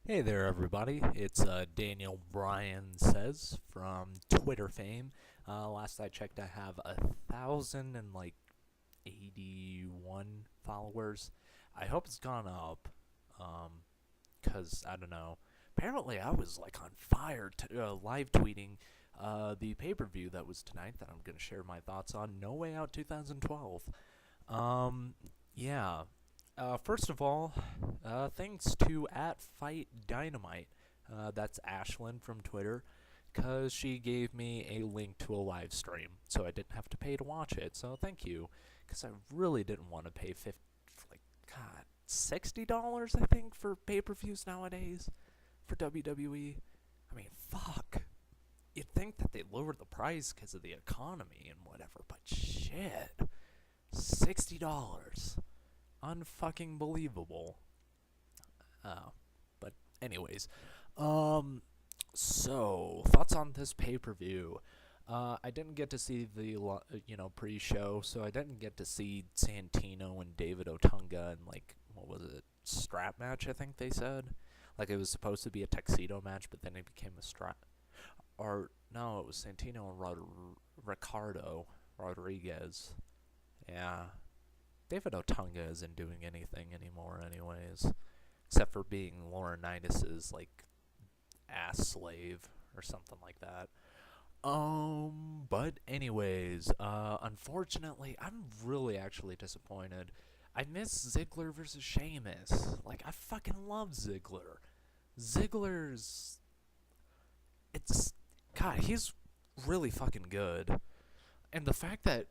Hey there, everybody. It's Daniel Bryan Says from Twitter fame. Last I checked, I have 1,081 followers. I hope it's gone up, cause I don't know. Apparently, I was like on fire, live tweeting the pay-per-view that was tonight that I'm gonna share my thoughts on. No Way Out 2012. Um, yeah. First of all, thanks to at Fight Dynamite. That's Ashlyn from Twitter, because she gave me a link to a live stream, so I didn't have to pay to watch it. So thank you, because I really didn't want to pay like God, $60 I think for pay-per-views nowadays for WWE. I mean, fuck. You'd think that they lowered the price because of the economy and whatever, but shit, $60. Unfucking believable. But anyways, um, so thoughts on this pay-per-view? I didn't get to see the pre-show, so I didn't get to see Santino and David Otunga and like what was it, strap match? I think they said like it was supposed to be a tuxedo match, but then it became a strap. Or no, it was Santino and Ricardo Rodriguez. Yeah, David Otunga isn't doing anything anymore, anyways, except for being Laurinaitis's like ass slave or something like that. But anyways, unfortunately, I'm really actually disappointed. I miss Ziggler versus Sheamus. Like, I fucking love Ziggler. Ziggler's, it's, God, he's really fucking good. And the fact that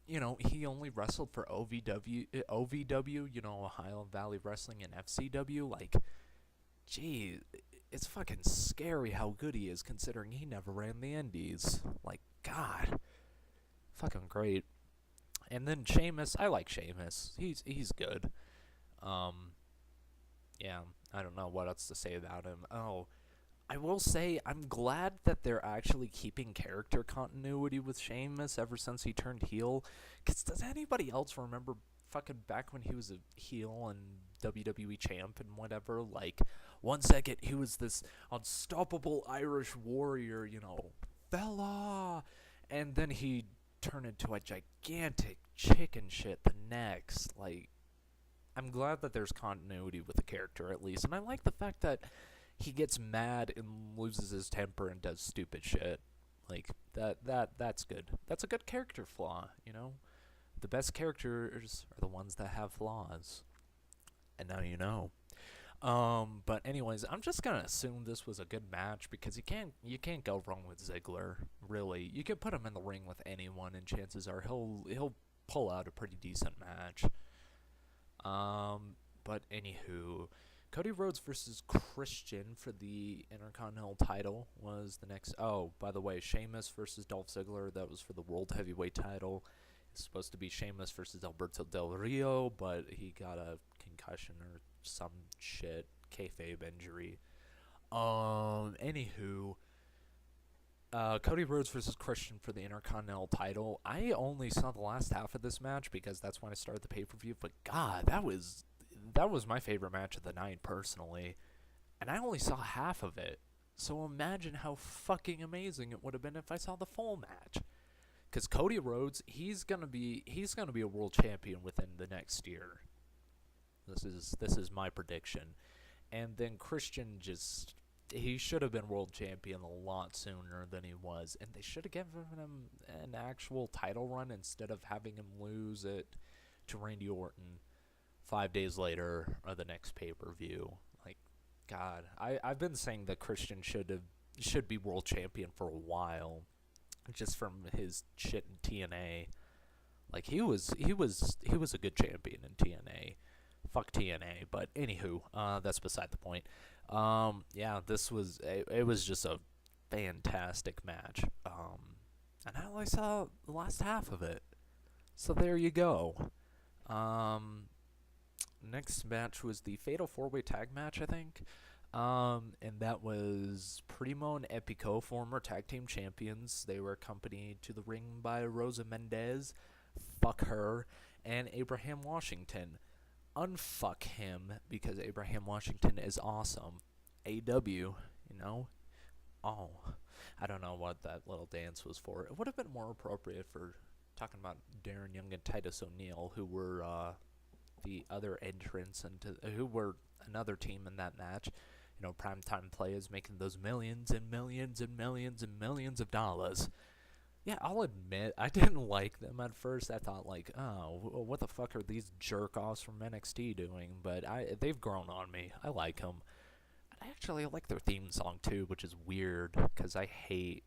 he only wrestled for OVW, Ohio Valley Wrestling and FCW. Like, gee, it's fucking scary how good he is considering he never ran the Indies. Like, God, fucking great. And then Sheamus, I like Sheamus. He's good. Um, yeah, I don't know what else to say about him. Oh, I will say I'm glad that they're actually keeping character continuity with Sheamus ever since he turned heel. Cause does anybody else remember fucking back when he was a heel and WWE champ and whatever? Like, one second he was this unstoppable Irish warrior, fella, and then he turned into a gigantic chicken shit the next. Like, I'm glad that there's continuity with the character at least, and I like the fact that he gets mad and loses his temper and does stupid shit. Like that's good. That's a good character flaw. The best characters are the ones that have flaws. And now you know. But anyways, I'm just gonna assume this was a good match because you can't go wrong with Ziggler. Really, you can put him in the ring with anyone, and chances are he'll pull out a pretty decent match. But anywho, Cody Rhodes versus Christian for the Intercontinental title was the next. Oh, by the way, Sheamus versus Dolph Ziggler. That was for the World Heavyweight title. It's supposed to be Sheamus versus Alberto Del Rio, but he got a concussion or some shit, kayfabe injury. Anywho, Cody Rhodes versus Christian for the Intercontinental title. I only saw the last half of this match because that's when I started the pay-per-view. But God, that was my favorite match of the night personally, and I only saw half of it. So imagine how fucking amazing it would have been if I saw the full match. Because Cody Rhodes, he's gonna be a world champion within the next year. This is my prediction. And then Christian he should have been world champion a lot sooner than he was, and they should have given him an actual title run instead of having him lose it to Randy Orton 5 days later or the next pay-per-view. Like, God, I've been saying that Christian should be world champion for a while, just from his shit in TNA. Like, he was a good champion in TNA. Fuck TNA, but anywho, that's beside the point. Yeah, it was just a fantastic match. And I only saw the last half of it, so there you go. Next match was the Fatal 4-Way Tag match, I think. And that was Primo and Epico, former tag team champions. They were accompanied to the ring by Rosa Mendez, fuck her, and Abraham Washington. Unfuck him because Abraham Washington is awesome. AW, you know? Oh, I don't know what that little dance was for. It would have been more appropriate for talking about Darren Young and Titus O'Neil, who were the other entrants and who were another team in that match. You know, primetime players making those millions and millions and millions and millions of dollars. Yeah, I'll admit, I didn't like them at first. I thought, like, oh, what the fuck are these jerk-offs from NXT doing? But they've grown on me. I like them. I actually like their theme song, too, which is weird, because I hate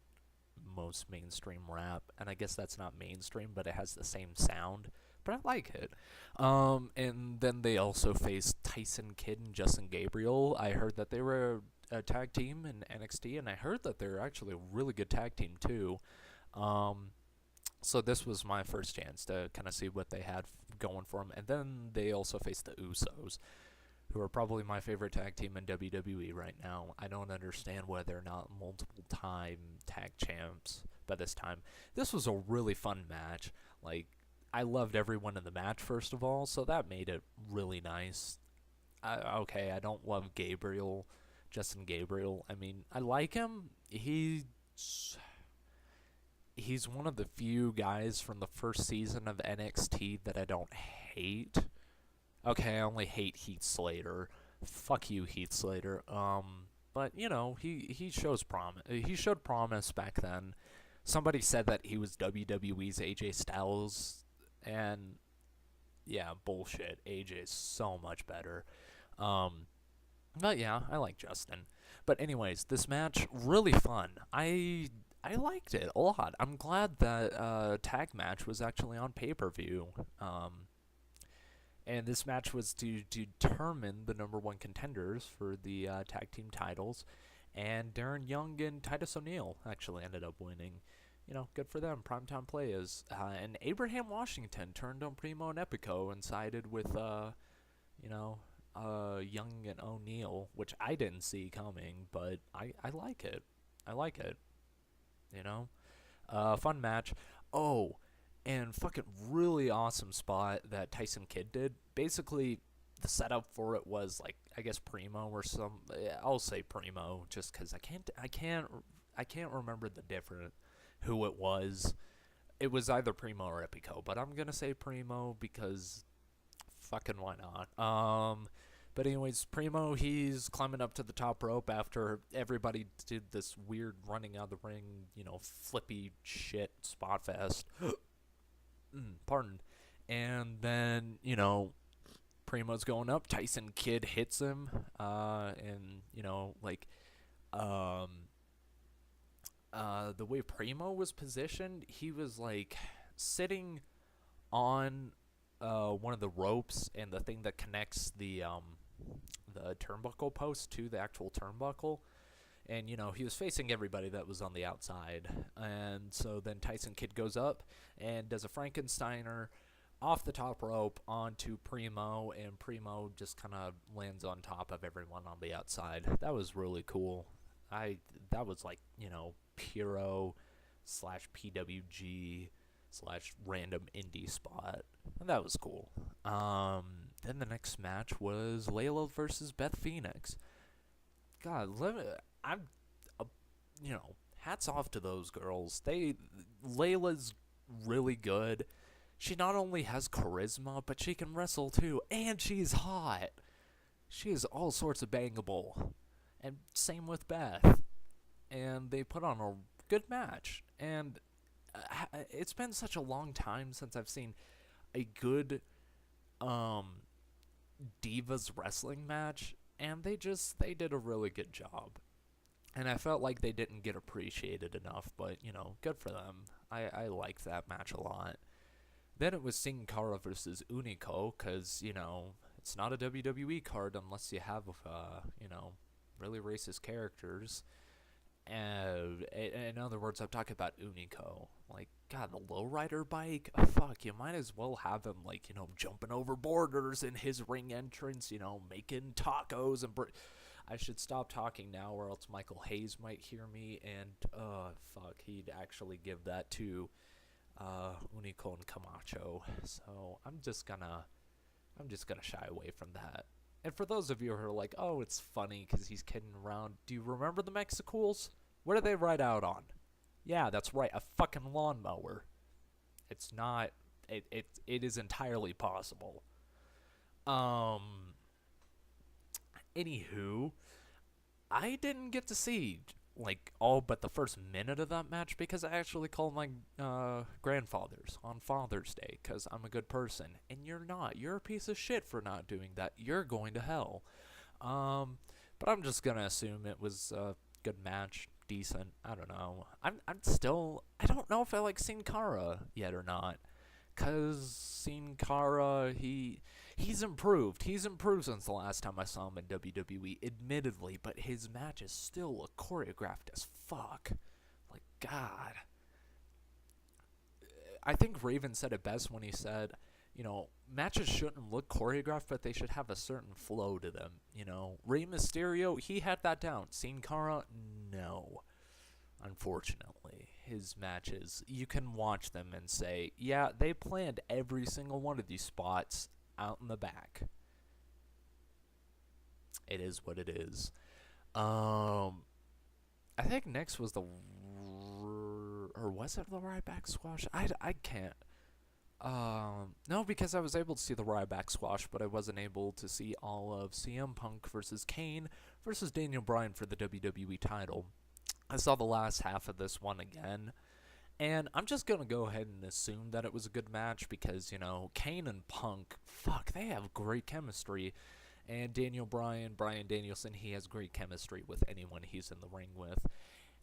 most mainstream rap. And I guess that's not mainstream, but it has the same sound. But I like it. And then they also faced Tyson Kidd and Justin Gabriel. I heard that they were a tag team in NXT, and I heard that they're actually a really good tag team, too. So this was my first chance to kind of see what they had going for them. And then they also faced the Usos, who are probably my favorite tag team in WWE right now. I don't understand why they're not multiple-time tag champs by this time. This was a really fun match. Like, I loved everyone in the match, first of all, so that made it really nice. Okay, I don't love Justin Gabriel. I mean, I like him. He's one of the few guys from the first season of NXT that I don't hate. Okay, I only hate Heath Slater. Fuck you, Heath Slater. But you know, he shows promise. He showed promise back then. Somebody said that he was WWE's AJ Styles, and yeah, bullshit. AJ's so much better. But yeah, I like Justin. But anyways, this match really fun. I liked it a lot. I'm glad that tag match was actually on pay-per-view. And this match was to determine the number one contenders for the tag team titles. And Darren Young and Titus O'Neil actually ended up winning. You know, good for them. Primetime players. And Abraham Washington turned on Primo and Epico and sided with, Young and O'Neil, which I didn't see coming, but I like it. I like it. You know? Fun match. Oh, and fucking really awesome spot that Tyson Kidd did. Basically, the setup for it was like, I guess Primo or some. I'll say Primo just because I can't remember the different who it was. It was either Primo or Epico, but I'm gonna say Primo because fucking why not? But anyways, Primo, he's climbing up to the top rope after everybody did this weird running out of the ring, you know, flippy shit spot fest. Pardon. And then, you know, Primo's going up. Tyson Kidd hits him. And, you know, like, the way Primo was positioned, he was, like, sitting on one of the ropes and the thing that connects the turnbuckle post to the actual turnbuckle. And, you know, he was facing everybody that was on the outside. And so then Tyson Kidd goes up and does a Frankensteiner off the top rope onto Primo, and Primo just kind of lands on top of everyone on the outside. That was really cool. That was like, you know, Puro / PWG / random indie spot. And that was cool. Then the next match was Layla versus Beth Phoenix. God, you know, hats off to those girls. Layla's really good. She not only has charisma, but she can wrestle too, and she's hot. She is all sorts of bangable. And same with Beth. And they put on a good match. And it's been such a long time since I've seen a good Divas wrestling match, and they did a really good job. And I felt like they didn't get appreciated enough, but, you know, good for them. I liked that match a lot. Then it was Sin Cara versus Unico, because, you know, it's not a WWE card unless you have, you know, really racist characters. And in other words, I'm talking about Unico. Like, God, the lowrider bike? Fuck, you might as well have him, like, you know, jumping over borders in his ring entrance, you know, making tacos and... I should stop talking now or else Michael Hayes might hear me, and, fuck, he'd actually give that to Unico and Camacho. So I'm just gonna shy away from that. And for those of you who are like, oh, it's funny because he's kidding around, do you remember the Mexicools? What do they ride out on? Yeah, that's right, a fucking lawnmower. It's not. It is entirely possible. Um. Anywho, I didn't get to see like all but the first minute of that match because I actually called my grandfathers on Father's Day because I'm a good person, and you're not. You're a piece of shit for not doing that. You're going to hell. Um, but I'm just gonna assume it was a good match, decent. I don't know. I don't know if I like Sin Cara yet or not. Cause Sin Cara, he's improved. He's improved since the last time I saw him in WWE, admittedly, but his matches still look choreographed as fuck. Like, God. I think Raven said it best when he said, matches shouldn't look choreographed, but they should have a certain flow to them. Rey Mysterio, he had that down. Sin Cara, no. Unfortunately, his matches, you can watch them and say, yeah, they planned every single one of these spots out in the back. It is what it is. I think next was or was it the Ryback squash? I can't. No, because I was able to see the Ryback squash, but I wasn't able to see all of CM Punk versus Kane versus Daniel Bryan for the WWE title. I saw the last half of this one again, and I'm just going to go ahead and assume that it was a good match because, Kane and Punk, fuck, they have great chemistry. And Daniel Bryan, Bryan Danielson, he has great chemistry with anyone he's in the ring with.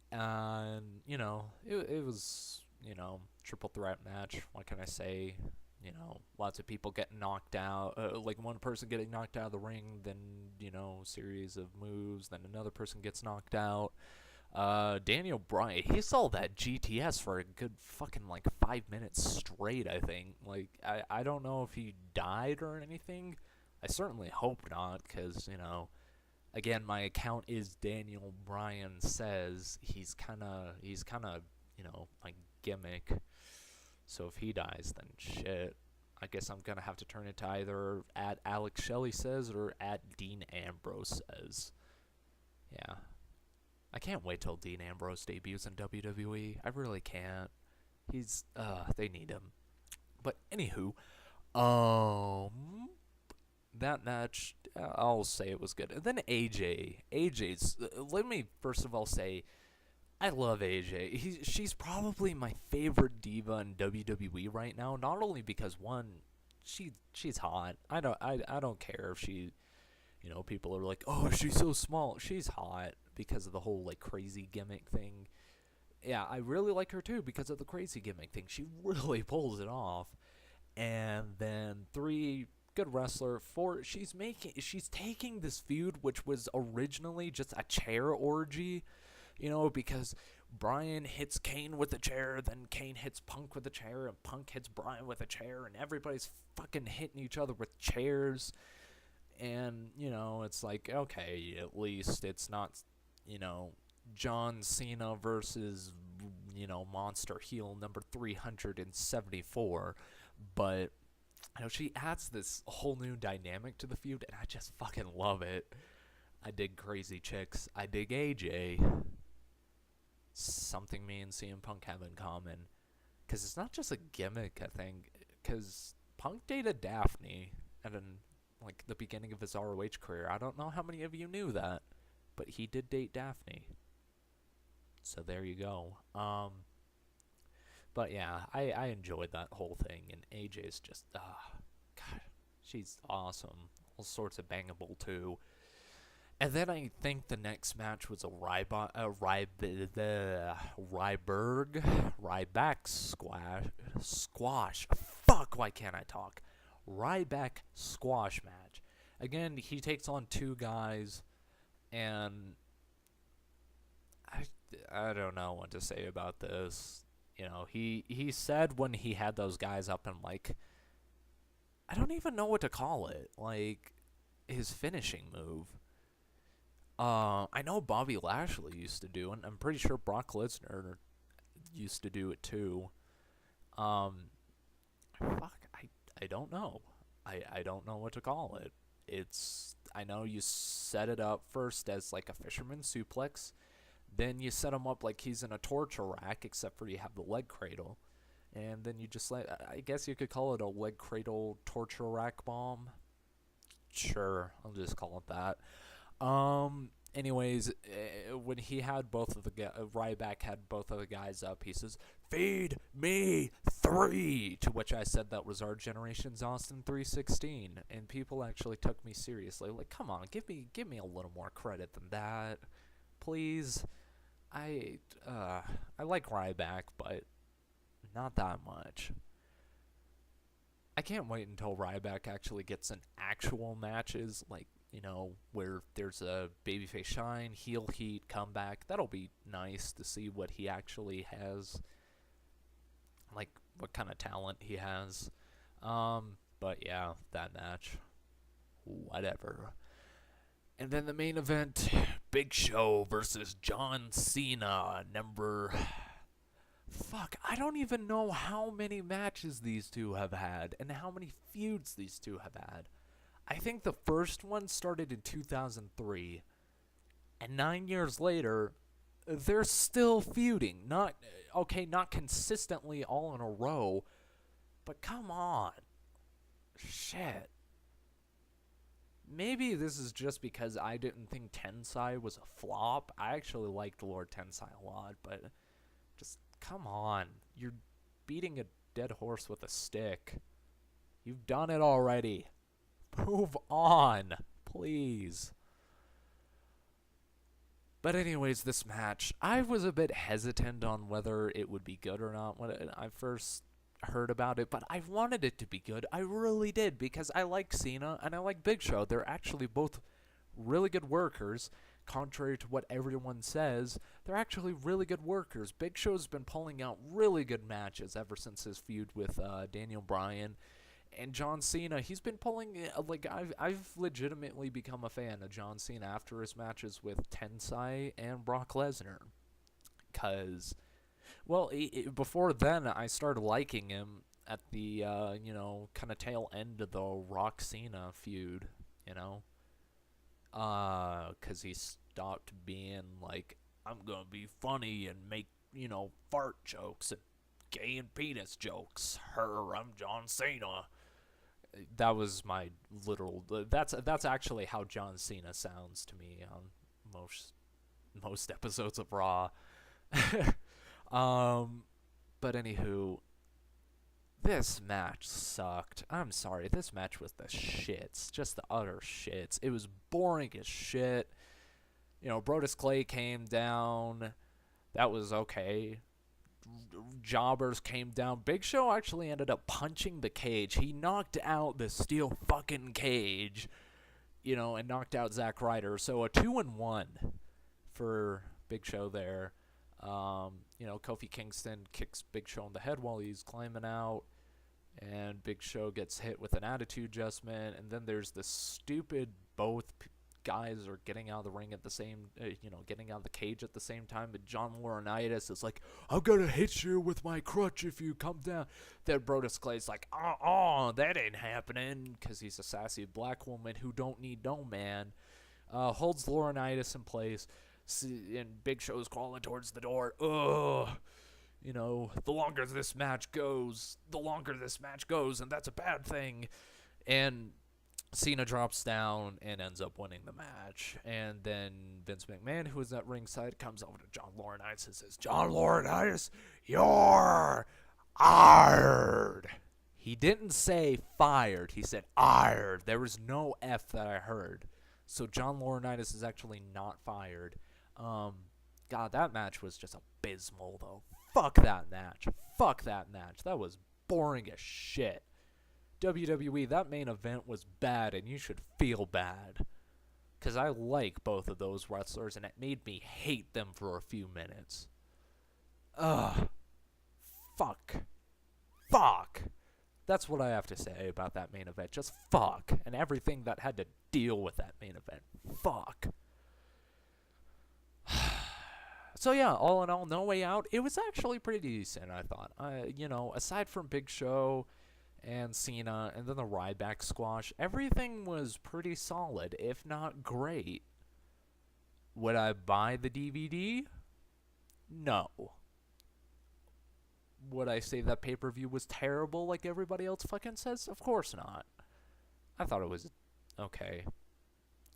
And, it was, triple threat match. What can I say? Lots of people getting knocked out. Like one person getting knocked out of the ring, then, series of moves, then another person gets knocked out. Daniel Bryan, he saw that GTS for a good fucking 5 minutes straight, I think. I don't know if he died or anything. I certainly hope not, because, again, my account is Daniel Bryan says. He's kind of, my gimmick. So if he dies, then shit. I guess I'm going to have to turn it to either at Alex Shelley says or at Dean Ambrose says. Yeah. I can't wait till Dean Ambrose debuts in WWE. I really can't. They need him. But anywho, that match, I'll say it was good. And then AJ's, let me first of all say, I love AJ. She's probably my favorite diva in WWE right now. Not only because one, she's hot. I don't care if she, people are like, oh, she's so small. She's hot because of the whole crazy gimmick thing. Yeah, I really like her too because of the crazy gimmick thing. She really pulls it off. And then 3, good wrestler. 4, she's taking this feud, which was originally just a chair orgy, because Bryan hits Kane with a chair, then Kane hits Punk with a chair, and Punk hits Bryan with a chair, and everybody's fucking hitting each other with chairs. And, it's like, okay, at least it's not, John Cena versus, Monster Heel number 374. But, she adds this whole new dynamic to the feud, and I just fucking love it. I dig crazy chicks. I dig AJ. Something me and CM Punk have in common. Because it's not just a gimmick, I think. Because Punk dated Daphne at the beginning of his ROH career. I don't know how many of you knew that, but he did date Daphne. So there you go. But yeah, I enjoyed that whole thing, and AJ's just, God, she's awesome. All sorts of bangable too. And then I think the next match was a Ryback squash. Fuck, why can't I talk? Ryback squash match. Again, he takes on 2 guys, and I don't know what to say about this. He said when he had those guys up and I don't even know what to call it. His finishing move. I know Bobby Lashley used to do it. I'm pretty sure Brock Lesnar used to do it too. Fuck, I don't know. I don't know what to call it. I know you set it up first as like a fisherman suplex, then you set him up like he's in a torture rack, except for you have the leg cradle, and then you just like, I guess you could call it a leg cradle torture rack bomb. Sure, I'll just call it that. Anyways, when he had both of the Ryback had both of the guys up, he says, "Feed me 3," to which I said that was our generation's Austin 316, and people actually took me seriously. Like, come on, give me a little more credit than that, please. I like Ryback, but not that much. I can't wait until Ryback actually gets in actual matches, like, where there's a babyface shine, heel heat, comeback. That'll be nice to see what he actually has, like, what kind of talent he has. But yeah, that match, whatever. And then the main event, Big Show versus John Cena, I don't even know how many matches these two have had and how many feuds these two have had. I think the first one started in 2003, and 9 years later, they're still feuding. Not consistently all in a row, but come on. Shit. Maybe this is just because I didn't think Tensai was a flop. I actually liked Lord Tensai a lot, but just come on. You're beating a dead horse with a stick. You've done it already. Move on, please. But anyways, this match, I was a bit hesitant on whether it would be good or not when I first heard about it, but I wanted it to be good. I really did, because I like Cena and I like Big Show. They're actually both really good workers. Contrary to what everyone says, they're actually really good workers. Big Show's been pulling out really good matches ever since his feud with Daniel Bryan. And John Cena, he's been pulling, I've legitimately become a fan of John Cena after his matches with Tensai and Brock Lesnar. Because, well, before then, I started liking him at the, kind of tail end of the Rock Cena feud, because he stopped being like, I'm going to be funny and make, fart jokes and gay and penis jokes. I'm John Cena. That was my literal. That's actually how John Cena sounds to me on most episodes of Raw. But anywho, this match sucked. I'm sorry, this match was the shits, just the utter shits. It was boring as shit. Brodus Clay came down. That was okay. Jobbers came down. Big Show actually ended up punching the cage. He knocked out the steel fucking cage, and knocked out Zack Ryder. So a 2-1 for Big Show there. Kofi Kingston kicks Big Show in the head while he's climbing out, and Big Show gets hit with an attitude adjustment, and then there's this stupid both guys are getting out of the ring at the same, getting out of the cage at the same time, but John Laurinaitis is like, I'm gonna hit you with my crutch if you come down. Then Brodus Clay's like, that ain't happening, because he's a sassy black woman who don't need no man. Holds Laurinaitis in place, and Big Show's crawling towards the door. The longer this match goes, and that's a bad thing. And Cena drops down and ends up winning the match. And then Vince McMahon, who is at ringside, comes over to John Laurinaitis and says, John Laurinaitis, you're fired. He didn't say fired. He said fired. There was no F that I heard. So John Laurinaitis is actually not fired. God, that match was just abysmal, though. Fuck that match. That was boring as shit. WWE, that main event was bad, and you should feel bad. Because I like both of those wrestlers, and it made me hate them for a few minutes. Ugh. Fuck. That's what I have to say about that main event. Just fuck. And everything that had to deal with that main event. Fuck. So yeah, all in all, No Way Out, it was actually pretty decent, I thought. Aside from Big Show and Cena, and then the Ryback squash. Everything was pretty solid, if not great. Would I buy the DVD? No. Would I say that pay-per-view was terrible like everybody else fucking says? Of course not. I thought it was okay.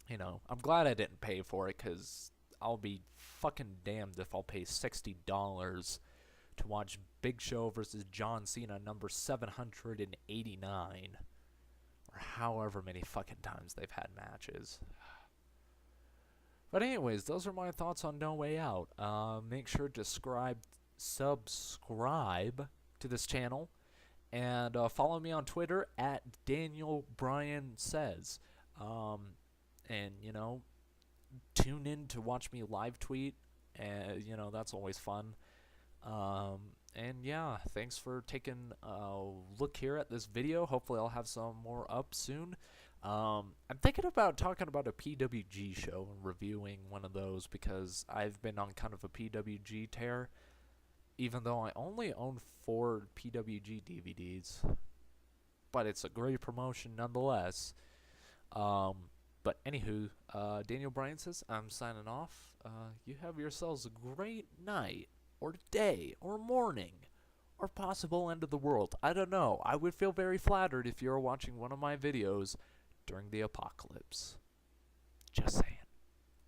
You know, I'm glad I didn't pay for it, because I'll be fucking damned if I'll pay $60 to watch Big Show versus John Cena number 789. Or however many fucking times they've had matches. But anyways, those are my thoughts on No Way Out. Make sure to subscribe to this channel. And follow me on Twitter at Daniel Bryan Says. And, you know, tune in to watch me live tweet. And, you know, that's always fun. And yeah, thanks for taking a look here at this video. Hopefully I'll have some more up soon. I'm thinking about talking about a PWG show and reviewing one of those, because I've been on kind of a PWG tear, even though I only own 4 PWG DVDs. But it's a great promotion nonetheless. But anywho, Daniel Bryan Says, I'm signing off. You have yourselves a great night, or day, or morning, or possible end of the world. I don't know. I would feel very flattered if you were watching one of my videos during the apocalypse. Just saying.